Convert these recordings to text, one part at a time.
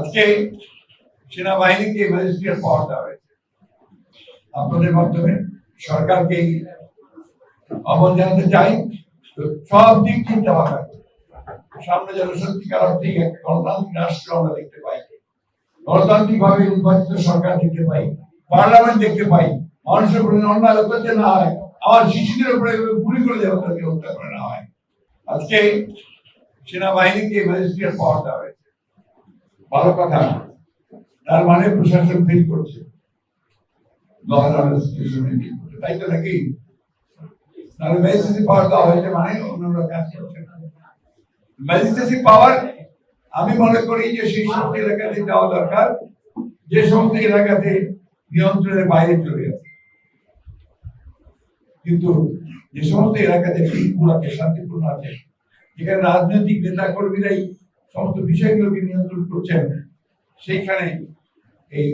আজকে সেনাবাহিনীকে ম্যাজিস্ট্রেট পাওয়ার দেওয়া হয়েছে। আপনাদের মাধ্যমে সরকারকে আহ্বান জানাতে চাই, সব দিক চিন্তা ভাবনা সামনে যেন সত্যিকার অর্থে এক গণতান্ত্রিক রাষ্ট্র আমরা দেখতে পাই, গণতান্ত্রিক ভাবে নির্বাচিত সরকার দেখতে পাই, পার্লামেন্ট দেখতে পাই, মানুষের উপরে অন্যায় অত্যাচার না হয়, আমার শিশুদের উপরে গুলি করে দেওয়া হত্যা করে না হয়। আজকে সেনাবাহিনীকে ম্যাজিস্ট্রেট পাওয়ার দেওয়া হয়েছে, ভালো কথা। তার মানে প্রশাসন ফিল করছে, তাই তো নাকি? তাহলে ম্যাজিস্ট্রেসি পাওয়ার দেওয়া হয়েছে মানে অন্যরা কাজ করছে। ম্যাজিস্ট্রেসি পাওয়ার আমি মনে করি যে সেই সমস্ত এলাকাতে দেওয়া দরকার যে সমস্ত এলাকাতে নিয়ন্ত্রণের বাইরে চলে গেছে, কিন্তু যে সমস্ত এলাকাতে শান্তিপূর্ণ আছে, যেখানে রাজনৈতিক নেতা কর্মীরাই সমস্ত বিষয়গুলোকে নিয়ন্ত্রণ করছেন, সেইখানে এই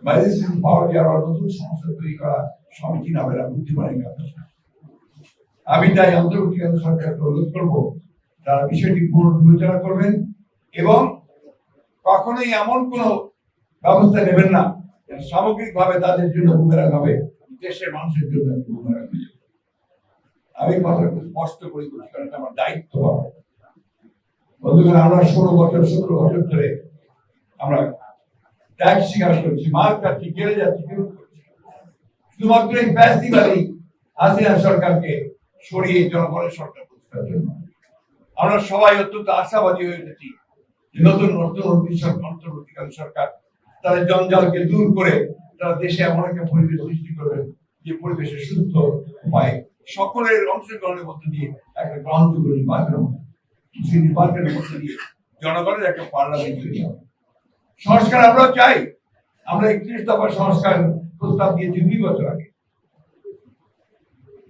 ম্যাজিস্ট্রেসি পাওয়ার দেওয়ার নতুন সমস্যা তৈরি করা সমীচীন হবে না, বুদ্ধিমানের কথা। আমি তাই অন্তর্বর্তীকালীন সরকারকে অনুরোধ করবো তারা বিষয়টি পুনর্বিবেচনা করবেন এবং কখনোই এমন কোন ব্যবস্থা নেবেন না সামগ্রিকভাবে তাদের জন্য বুমেরাং হবে, দেশের মানুষের জন্য বুমেরাং হবে। আমি কথা স্পষ্ট করে বলছি, কারণ আমার দায়িত্ব। বন্ধুগণ, আমরা 17 বছর ধরে আমরা ট্যাক্স স্বীকার করছি, মার খাচ্ছি, জেলে যাচ্ছি, শুধুমাত্র এই ফ্যাসিবাদী হাসিনা সরকারকে সরিয়ে জনগণের সরকার প্রতিষ্ঠার জন্য। আমরা সবাই অত্যন্ত আশাবাদী হয়ে উঠেছি নতুন অন্তর্বর্তীকালীন সরকার তাদের জঞ্জালকে দূর করে তারা দেশে এমন একটা পরিবেশ সৃষ্টি করবেন যে পরিবেশের সুস্থ উপায়ে সকলের অংশগ্রহণের মধ্যে দিয়ে একটা গ্রহণযোগ্য নির্বাচনের মধ্যে দিয়ে জনগণের একটা পার্লামেন্ট তৈরি হবে। সংস্কার আমরাও চাই। আমরা 31 দফা সংস্কার প্রস্তাব দিয়েছি 2 বছর আগে।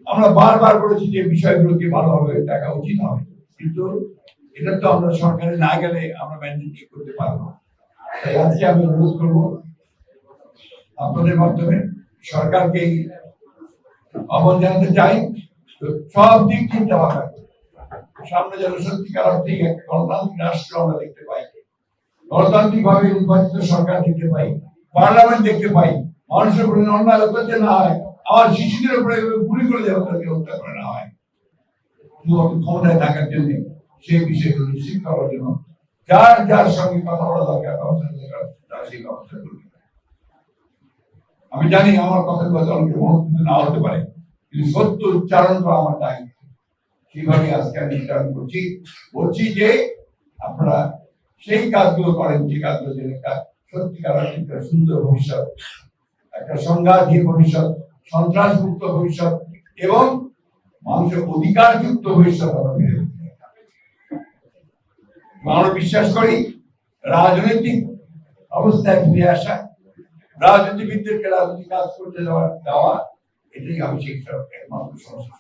আমরা বারবার বলেছি যে বিষয়গুলোকে ভালোভাবে দেখা উচিত হবে, কিন্তু এটা তো আমরা সরকারে না গেলে আমরা ম্যান্ডেট করতে পারবো না। তাই আজকে আমি অনুরোধ করবো আপনাদের মাধ্যমে সরকারকে আহ্বান জানাতে চাই, সব দিক চিন্তা ভাবনা সামনে যেন সত্যিকার অর্থে এক গণতান্ত্রিক রাষ্ট্র আমরা দেখতে পাই, গণতান্ত্রিক ভাবে নির্বাচিত সরকার দেখতে পাই, পার্লামেন্ট দেখতে পাই, মানুষের উপরে অন্যায় অত্যাচার না হয়, আমার শিশুদের উপরে গুলি করে দেওয়া হত্যা করে না হয়। ক্ষমতায় থাকার জন্য সেই বিষয়গুলো নিশ্চিত করার জন্য যার যার সঙ্গে কথা বলা দরকার তারা সেই ব্যবস্থা করবে। আমি জানি আমার কথাগুলো অনেকে মনোনীত না হতে পারে, কিন্তু সত্য উচ্চারণ করা আমার দায়িত্ব। সেইভাবে আজকে আমি উচ্চারণ বলছি যে আপনারা সেই কাজগুলো করেন যে কাজগুলো যেন একটা সত্যিকার একটা সুন্দর ভবিষ্যৎ, একটা সংঘাতহীন ভবিষ্যৎ, সন্ত্রাস মুক্ত ভবিষ্যৎ এবং মানুষের অধিকার যুক্ত ভবিষ্যৎ আমরা বিশ্বাস করি। রাজনৈতিক অবস্থায় ফিরে আসা, রাজনীতিবিদদেরকে রাজনীতি কাজ করতে দেওয়া, এটাই আমি সেই একমাত্র সমস্যা।